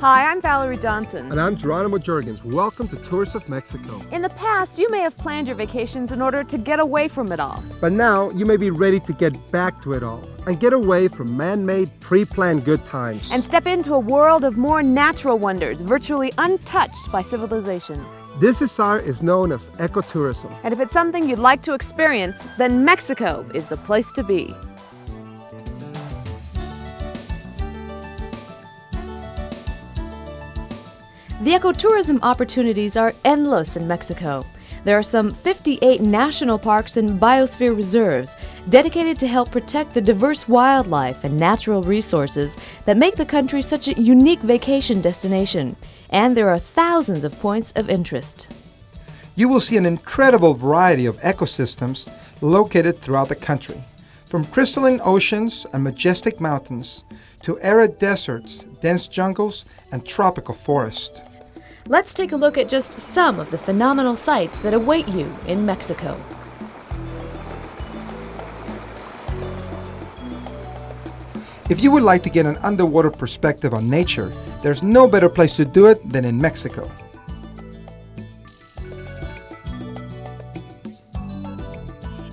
Hi, I'm Valerie Johnson. And I'm Jeronimo Jergens. Welcome to Tours of Mexico. In the past, you may have planned your vacations in order to get away from it all. But now, you may be ready to get back to it all and get away from man-made, pre-planned good times. And step into a world of more natural wonders, virtually untouched by civilization. This desire is known as ecotourism. And if it's something you'd like to experience, then Mexico is the place to be. The ecotourism opportunities are endless in Mexico. There are some 58 national parks and biosphere reserves dedicated to help protect the diverse wildlife and natural resources that make the country such a unique vacation destination. And there are thousands of points of interest. You will see an incredible variety of ecosystems located throughout the country, from crystalline oceans and majestic mountains to arid deserts, dense jungles, and tropical forests. Let's take a look at just some of the phenomenal sights that await you in Mexico. If you would like to get an underwater perspective on nature, there's no better place to do it than in Mexico.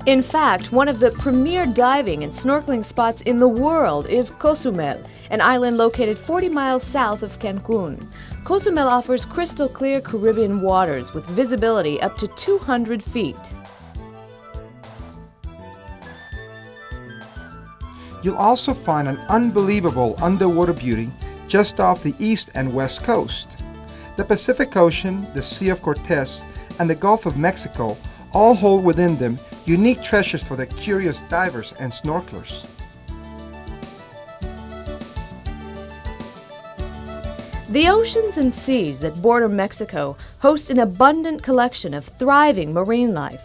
In fact, one of the premier diving and snorkeling spots in the world is Cozumel, an island located 40 miles south of Cancun. Cozumel offers crystal clear Caribbean waters with visibility up to 200 feet. You'll also find an unbelievable underwater beauty just off the east and west coast. The Pacific Ocean, the Sea of Cortez, and the Gulf of Mexico all hold within them unique treasures for the curious divers and snorkelers. The oceans and seas that border Mexico host an abundant collection of thriving marine life.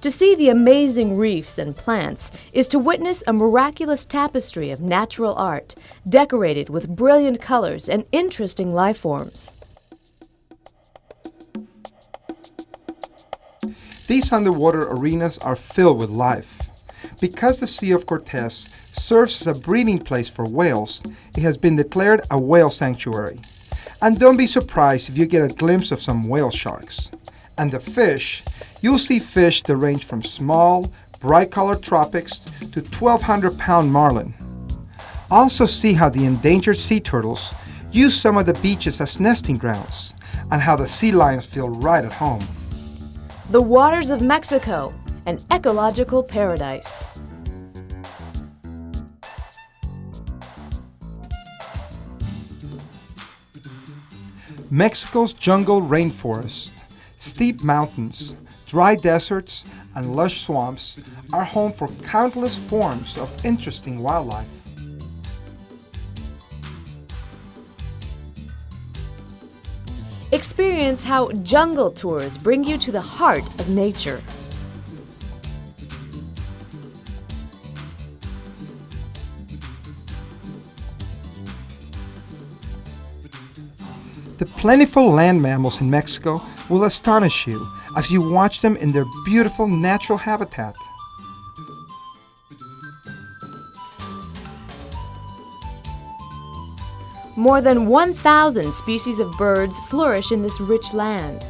To see the amazing reefs and plants is to witness a miraculous tapestry of natural art, decorated with brilliant colors and interesting life forms. These underwater arenas are filled with life. Because the Sea of Cortez serves as a breeding place for whales, it has been declared a whale sanctuary. And don't be surprised if you get a glimpse of some whale sharks. And the fish, you'll see fish that range from small, bright-colored tropics to 1,200-pound marlin. Also see how the endangered sea turtles use some of the beaches as nesting grounds, and how the sea lions feel right at home. The waters of Mexico, an ecological paradise. Mexico's jungle rainforest, steep mountains, dry deserts, and lush swamps are home for countless forms of interesting wildlife. Experience how jungle tours bring you to the heart of nature. The plentiful land mammals in Mexico will astonish you as you watch them in their beautiful natural habitat. More than 1,000 species of birds flourish in this rich land.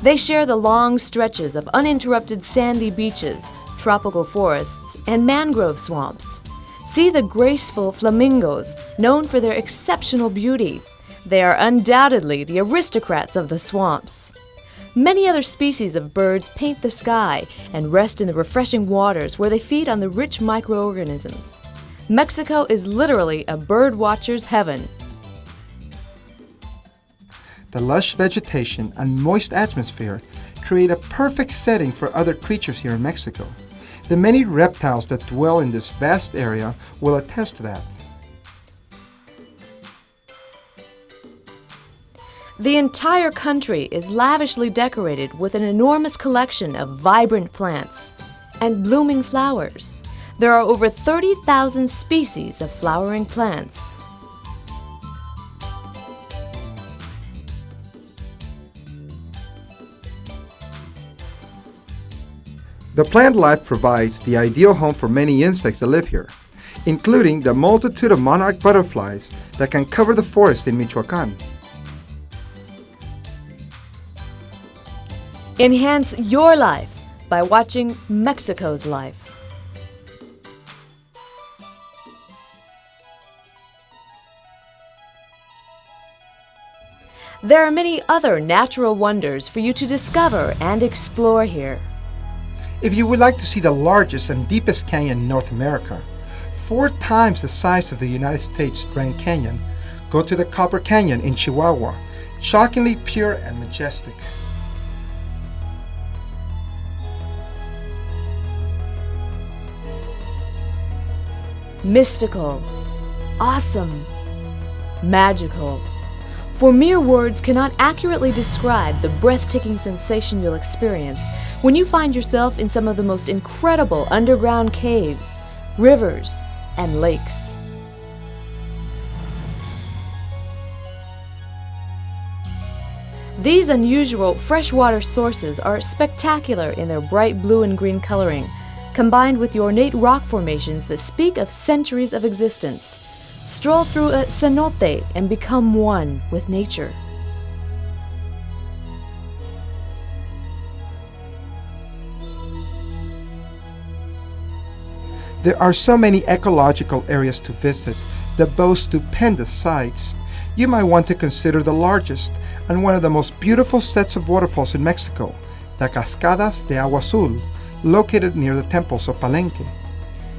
They share the long stretches of uninterrupted sandy beaches, tropical forests, and mangrove swamps. See the graceful flamingos, known for their exceptional beauty. They are undoubtedly the aristocrats of the swamps. Many other species of birds paint the sky and rest in the refreshing waters where they feed on the rich microorganisms. Mexico is literally a bird watcher's heaven. The lush vegetation and moist atmosphere create a perfect setting for other creatures here in Mexico. The many reptiles that dwell in this vast area will attest to that. The entire country is lavishly decorated with an enormous collection of vibrant plants and blooming flowers. There are over 30,000 species of flowering plants. The plant life provides the ideal home for many insects that live here. including the multitude of monarch butterflies that can cover the forest in Michoacán. Enhance your life by watching Mexico's life. There are many other natural wonders for you to discover and explore here. If you would like to see the largest and deepest canyon in North America, 4 times the size of the United States Grand Canyon, go to the Copper Canyon in Chihuahua, shockingly pure and majestic. Mystical, awesome, magical. For mere words cannot accurately describe the breathtaking sensation you'll experience when you find yourself in some of the most incredible underground caves, rivers, and lakes. These unusual freshwater sources are spectacular in their bright blue and green coloring, combined with the ornate rock formations that speak of centuries of existence. Stroll through a cenote and become one with nature. There are so many ecological areas to visit that boast stupendous sights. You might want to consider the largest and one of the most beautiful sets of waterfalls in Mexico, the Cascadas de Agua Azul, located near the temples of Palenque.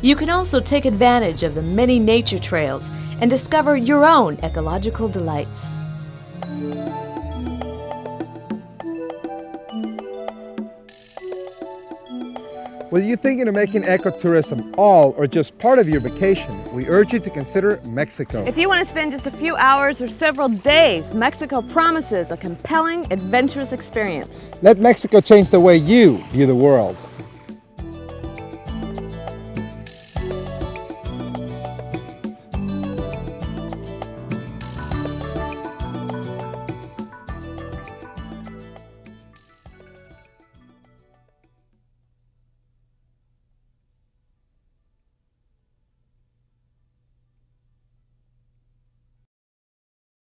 You can also take advantage of the many nature trails and discover your own ecological delights. Whether you're thinking of making ecotourism all or just part of your vacation, we urge you to consider Mexico. If you want to spend just a few hours or several days, Mexico promises a compelling, adventurous experience. Let Mexico change the way you view the world.